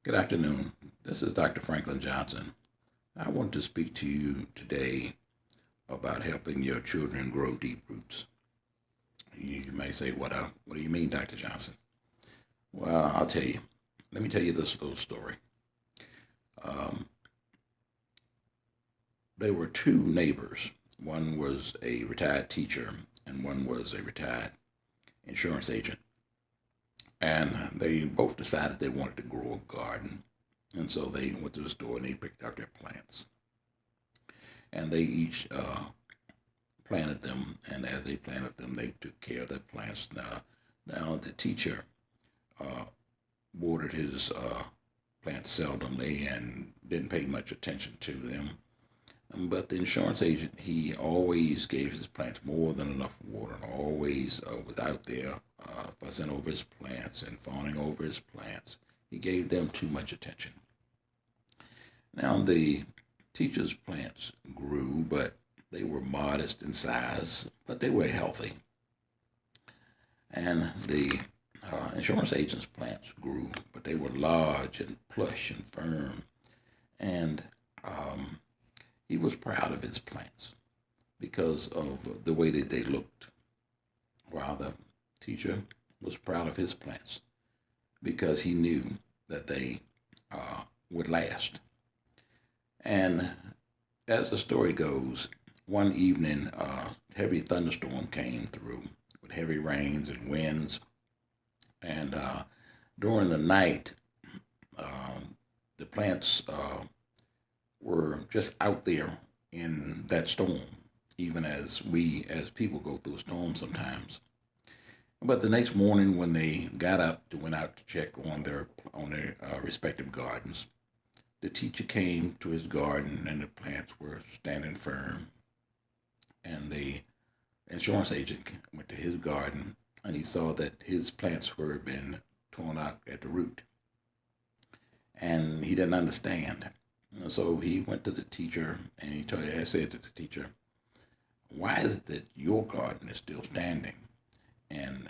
Good afternoon. This is Dr. Franklin Johnson. I want to speak to you today about helping your children grow deep roots. You may say, what do you mean, Dr. Johnson? Well, I'll tell you. Let me tell you this little story. Um, there were two neighbors. One was a retired teacher, and one was a retired insurance agent. And they both decided they wanted to grow a garden. And so they went to the store and they picked out their plants. And they each planted them, and as they planted them, they took care of their plants. Now the teacher uh, watered his plants seldomly and didn't pay much attention to them. But the insurance agent, he always gave his plants more than enough water, and always was out there fussing over his plants and fawning over his plants. He gave them too much attention. Now the teacher's plants grew, but they were modest in size, but they were healthy. And the insurance agent's plants grew, but they were large and plush and firm. And um, he was proud of his plants because of the way that they looked, while the teacher was proud of his plants because he knew that they would last. And as the story goes, one evening, a heavy thunderstorm came through with heavy rains and winds. And during the night, uh, the plants were just out there in that storm, even as we as people go through a storm sometimes. But the next morning, when they got up to went out to check on their respective gardens, the teacher came to his garden and the plants were standing firm. And the insurance agent went to his garden and he saw that his plants were been torn out at the root. And he didn't understand. And so he went to the teacher and I said to the teacher, why is it that your garden is still standing? And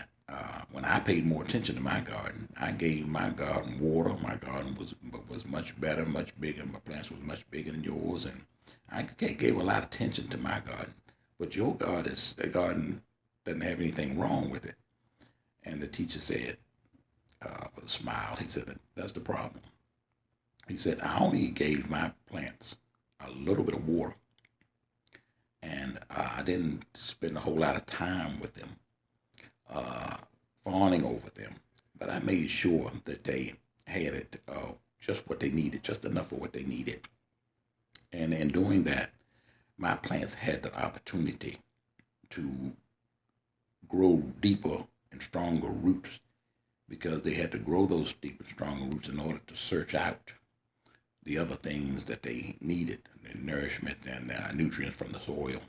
when I paid more attention to my garden, I gave my garden water. My garden was much better, much bigger. My plants was much bigger than yours, and I gave a lot of attention to my garden. But your garden doesn't have anything wrong with it. And the teacher said, with a smile, he said, that's the problem. He said, I only gave my plants a little bit of water, and I didn't spend a whole lot of time with them, uh, fawning over them. But I made sure that they had it just what they needed, just enough of what they needed. And in doing that, my plants had the opportunity to grow deeper and stronger roots because they had to grow those deep and stronger roots in order to search out the other things that they needed, the nourishment and nutrients from the soil.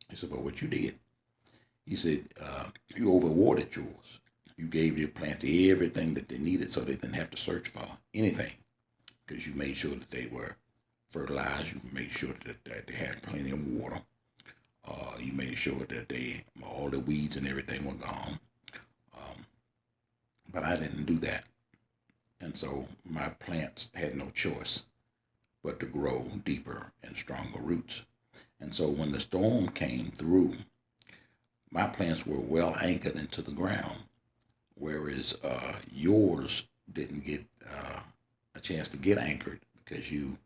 He said, well, what you did, he said, you overwatered yours. You gave your plants everything that they needed so they didn't have to search for anything because you made sure that they were fertilized. You made sure that they had plenty of water. You made sure that all the weeds and everything were gone. Um, but I didn't do that. And so my plants had no choice but to grow deeper and stronger roots. And so when the storm came through, my plants were well anchored into the ground, whereas yours didn't get a chance to get anchored because you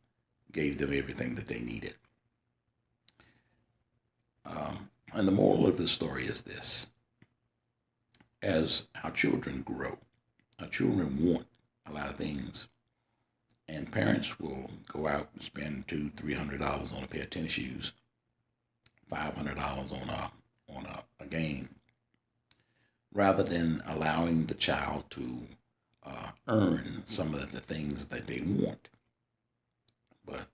gave them everything that they needed. And the moral of the story is this: as our children grow, our children want a lot of things, and parents will go out and spend $200-300 on a pair of tennis shoes, $500 on a game, rather than allowing the child to earn some of the things that they want. But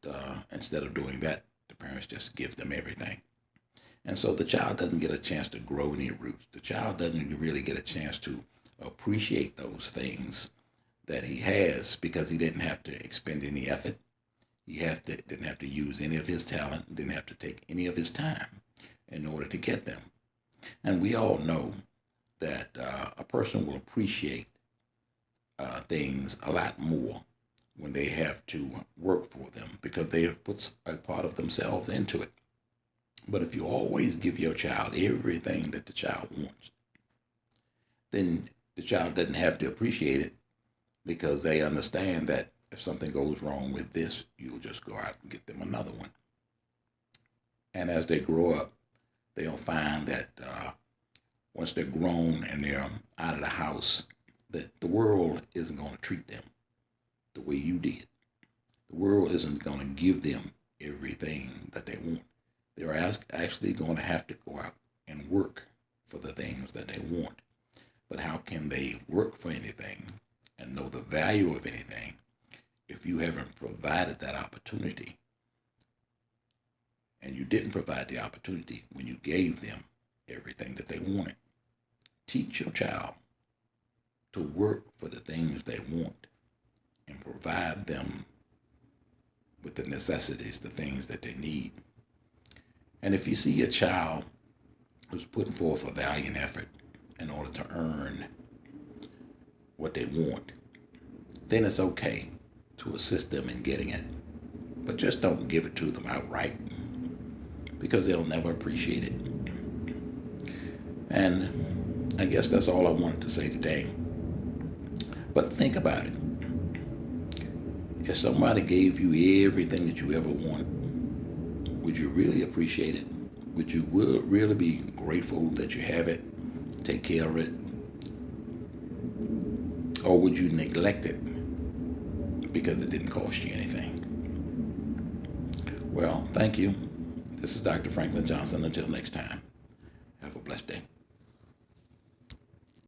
instead of doing that, the parents just give them everything. And so the child doesn't get a chance to grow any roots. The child doesn't really get a chance to appreciate those things that he has because he didn't have to expend any effort. Didn't have to use any of his talent, didn't have to take any of his time in order to get them. And we all know that a person will appreciate things a lot more when they have to work for them because they have put a part of themselves into it. But if you always give your child everything that the child wants, then the child doesn't have to appreciate it because they understand that if something goes wrong with this, you'll just go out and get them another one. And as they grow up, they'll find that once they're grown and they're out of the house, that the world isn't going to treat them the way you did. The world isn't going to give them everything that they want. They're actually going to have to go out and work for the things that they want. But how can they work for anything and know the value of anything if you haven't provided that opportunity? And you didn't provide the opportunity when you gave them everything that they wanted. Teach your child to work for the things they want and provide them with the necessities, the things that they need. And if you see a child who's putting forth a valiant effort in order to earn what they want, then it's okay to assist them in getting it. But just don't give it to them outright because they'll never appreciate it. And I guess that's all I wanted to say today. But think about it. If somebody gave you everything that you ever wanted, would you really appreciate it? Would you really be grateful that you have it, take care of it? Or would you neglect it because it didn't cost you anything? Well, thank you. This is Dr. Franklin Johnson. Until next time.